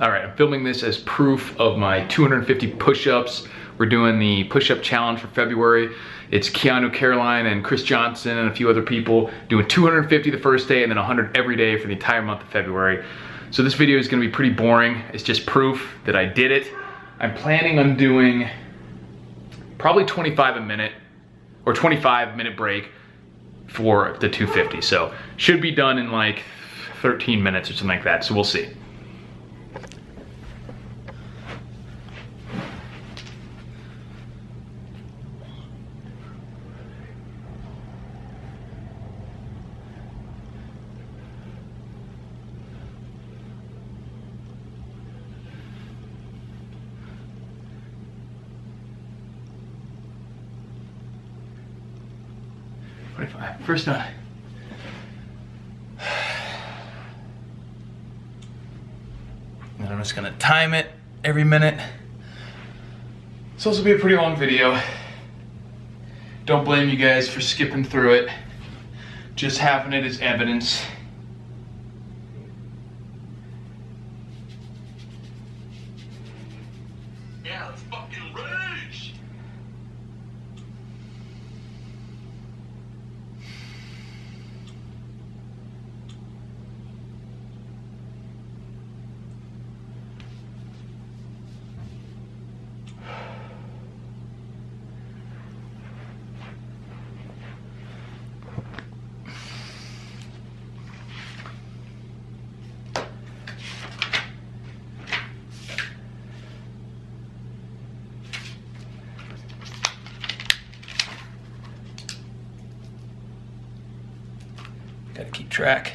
All right, I'm filming this as proof of my 250 push-ups. We're doing the push-up challenge for February. It's Keanu, Caroline, and Chris Johnson and a few other people doing 250 the first day and then 100 every day for the entire month of February. So this video is gonna be pretty boring. It's just proof that I did it. I'm planning on doing probably 25 a minute or 25-minute break for the 250. So should be done in like 13 minutes or something like that. So we'll see. First one. And I'm just gonna time it every minute. So this will be a pretty long video. Don't blame you guys for skipping through it. Just having it as evidence. Yeah, let's fucking rage! Gotta keep track.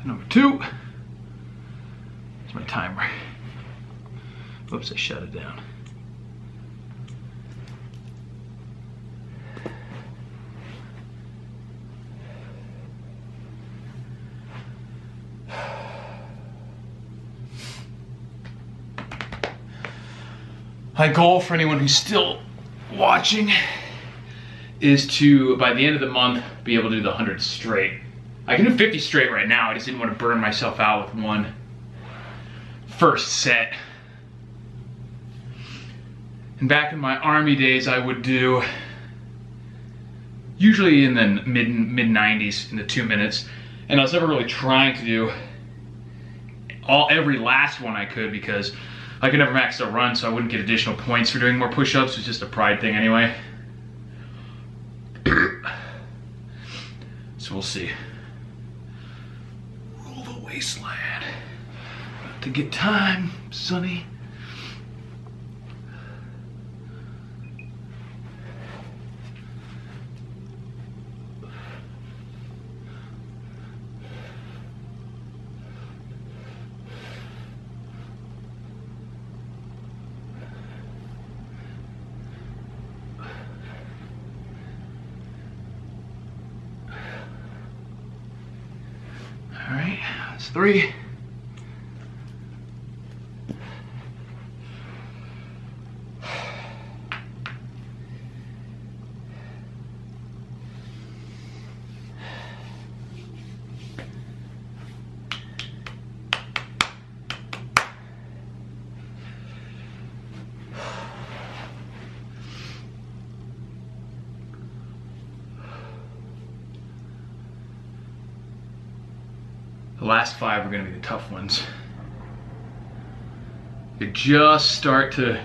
Number 2 is my timer. Oops, I shut it down. My goal for anyone who's still watching is to, by the end of the month, be able to do the 100 straight. I can do 50 straight right now. I just didn't want to burn myself out with one first set. And back in my army days, I would do usually in the mid 90s in the 2 minutes. And I was never really trying to do every last one I could because I could never max the run, so I wouldn't get additional points for doing more push-ups. It's just a pride thing anyway. So we'll see. Rule the Wasteland. About to get time, sonny. All right, that's 3. The last 5 are going to be the tough ones. I just start to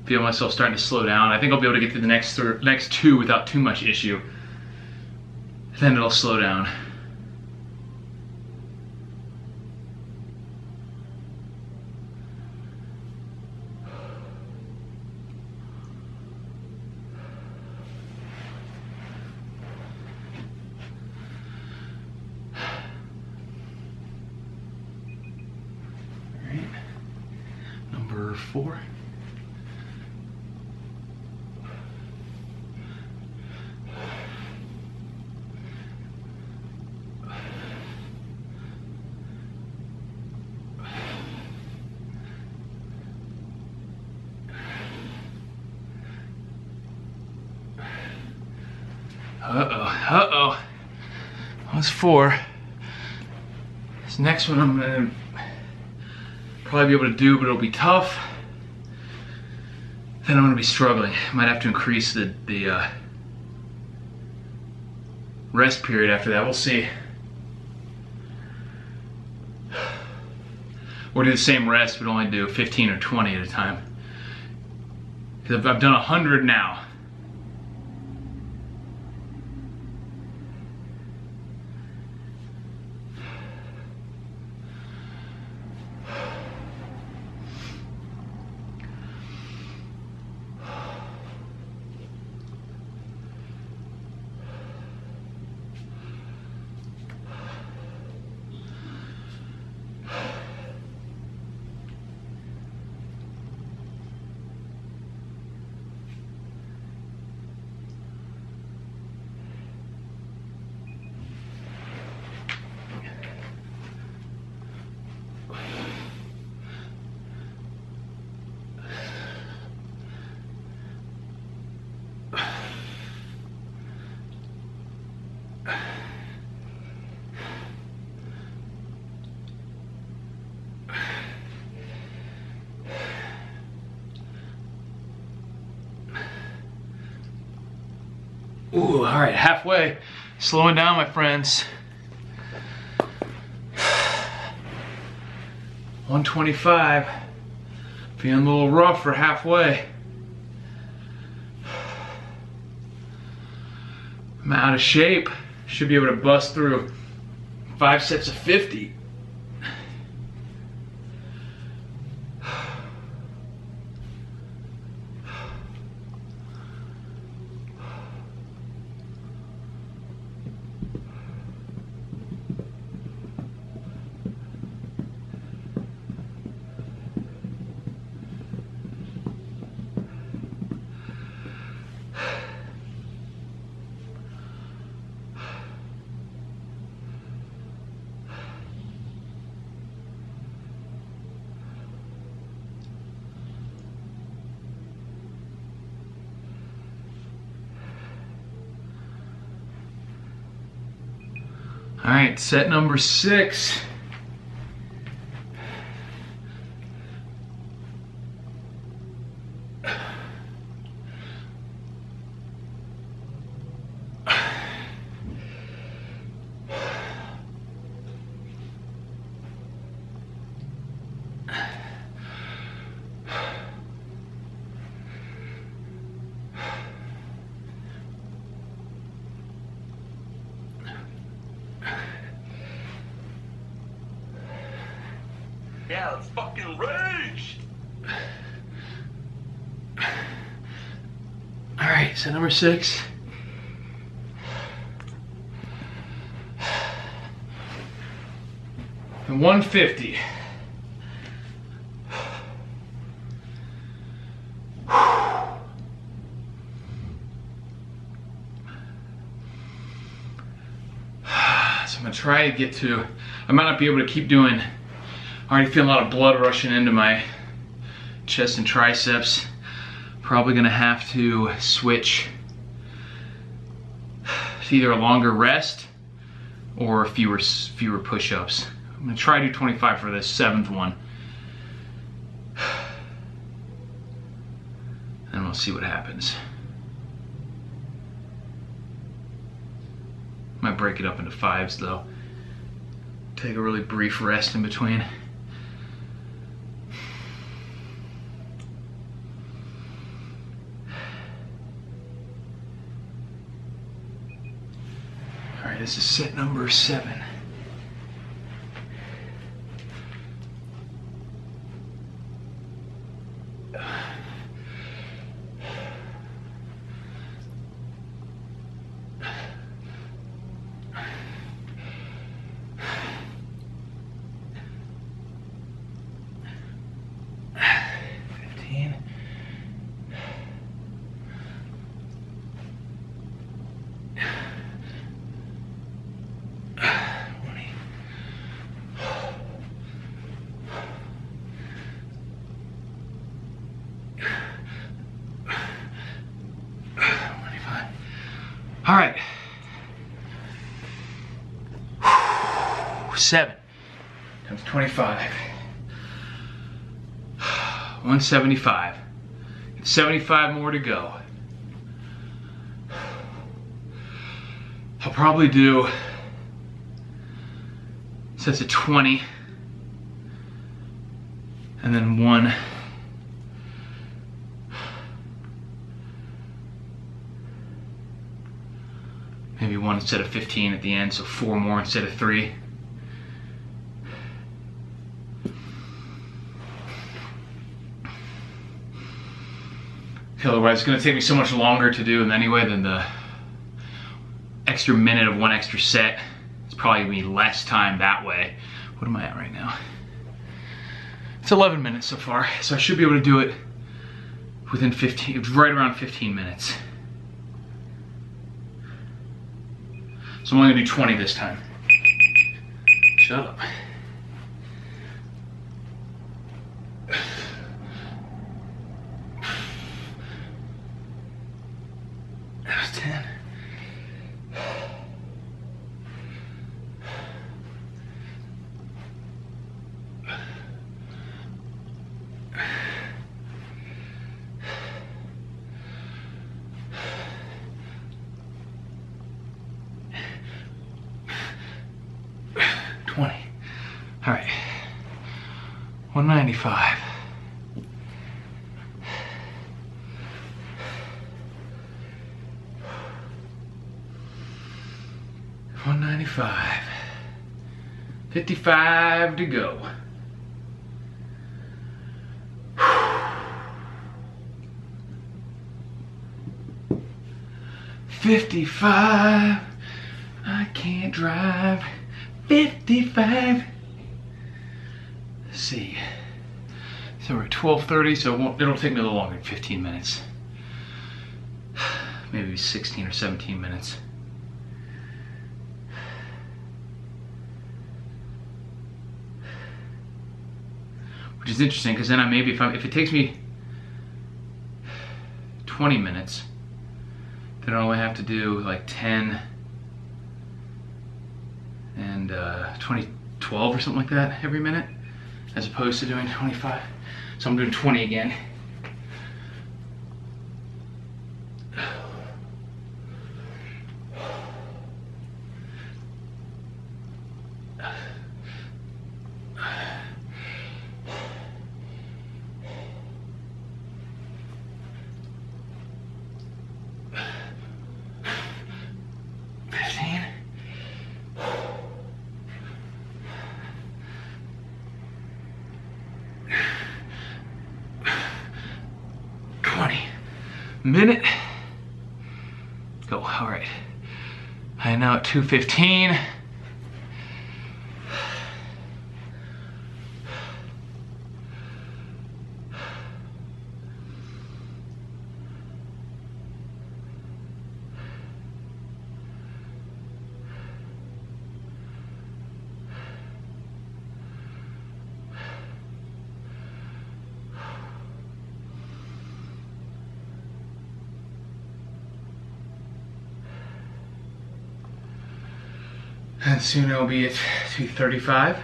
feel myself starting to slow down. I think I'll be able to get through the next 2 without too much issue. Then it'll slow down. Number 4. Uh-oh. That's 4. This next one I'm gonna probably be able to do, but it'll be tough. Then I'm gonna be struggling. Might have to increase the rest period after that. We'll see. Or do the same rest, but only do 15 or 20 at a time. Because I've done 100 now. Ooh, all right, halfway. Slowing down, my friends. 125. Feeling a little rough for halfway. I'm out of shape. Should be able to bust through 5 sets of 50. All right, set number 6. Yeah, let's fucking rage! All right, set number 6. And 150. So I'm gonna try to get to, I might not be able to keep doing, I already feel a lot of blood rushing into my chest and triceps. Probably gonna have to switch to either a longer rest or fewer push-ups. I'm gonna try to do 25 for this 7th one. And we'll see what happens. Might break it up into 5s though. Take a really brief rest in between. All right, this is set number 7. All right, 7 times 25. 175. 75 more to go. I'll probably do sets of 20 and then one maybe one instead of 15 at the end, so 4 more instead of 3. Otherwise it's going to take me so much longer to do them anyway than the extra minute of one extra set. It's probably going to be less time that way. What am I at right now? It's 11 minutes so far, so I should be able to do it within 15, right around 15 minutes. So I'm only going to do 20 this time. Shut up. That was 10. All right, 195. $195. 55 to go. $55. I can't drive. 55. Let's see. So we're at 12:30, so it'll take me a little longer than 15 minutes. Maybe 16 or 17 minutes. Which is interesting, because then if it takes me 20 minutes, then I only have to do like 10 and 12 or something like that every minute, as opposed to doing 25. So I'm doing 20 again. Minute. Go. All right. I am now at 2:15. And soon it'll be at 2:35,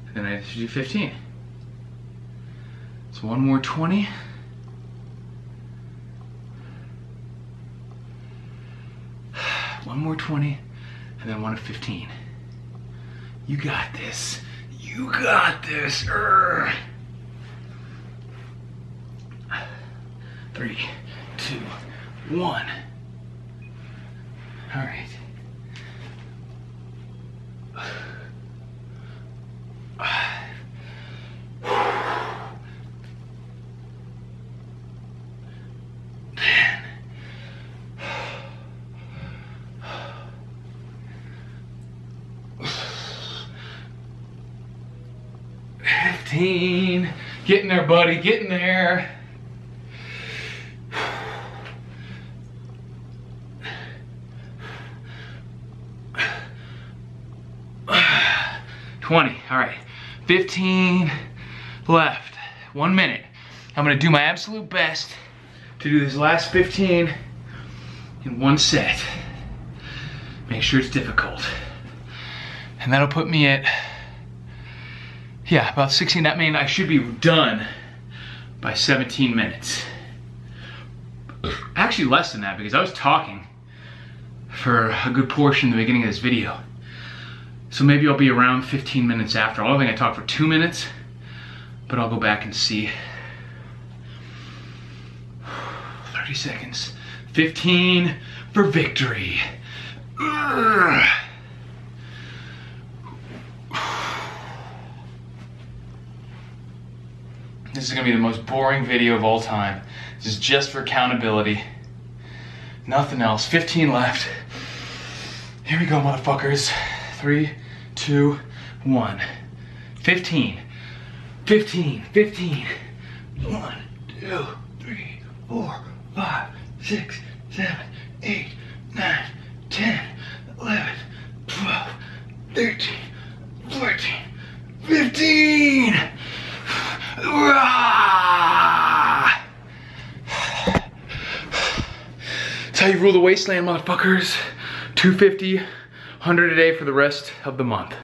and then I have to do 15. So one more 20. One more 20, and then one of 15. You got this. You got this. 3, 2, 1. All right. Getting there, buddy, getting there. $20, all right. 15 left, 1 minute. I'm gonna do my absolute best to do this last 15 in one set. Make sure it's difficult. And that'll put me at, yeah, about 16. That means I should be done by 17 minutes. Actually less than that, because I was talking for a good portion in the beginning of this video. So maybe I'll be around 15 minutes after. I don't think I talked for 2 minutes, but I'll go back and see. 30 seconds. 15 for victory. Ugh. This is gonna be the most boring video of all time. This is just for accountability. Nothing else. 15 left. Here we go, motherfuckers. 3, 2, 1. 15. 15. 15. 1, 2, 3, 4, 5, 6, 7, 8, 9, 10, 11, 12, 13, 14, 15! That's how you rule the Wasteland, motherfuckers. 250, 100 a day for the rest of the month.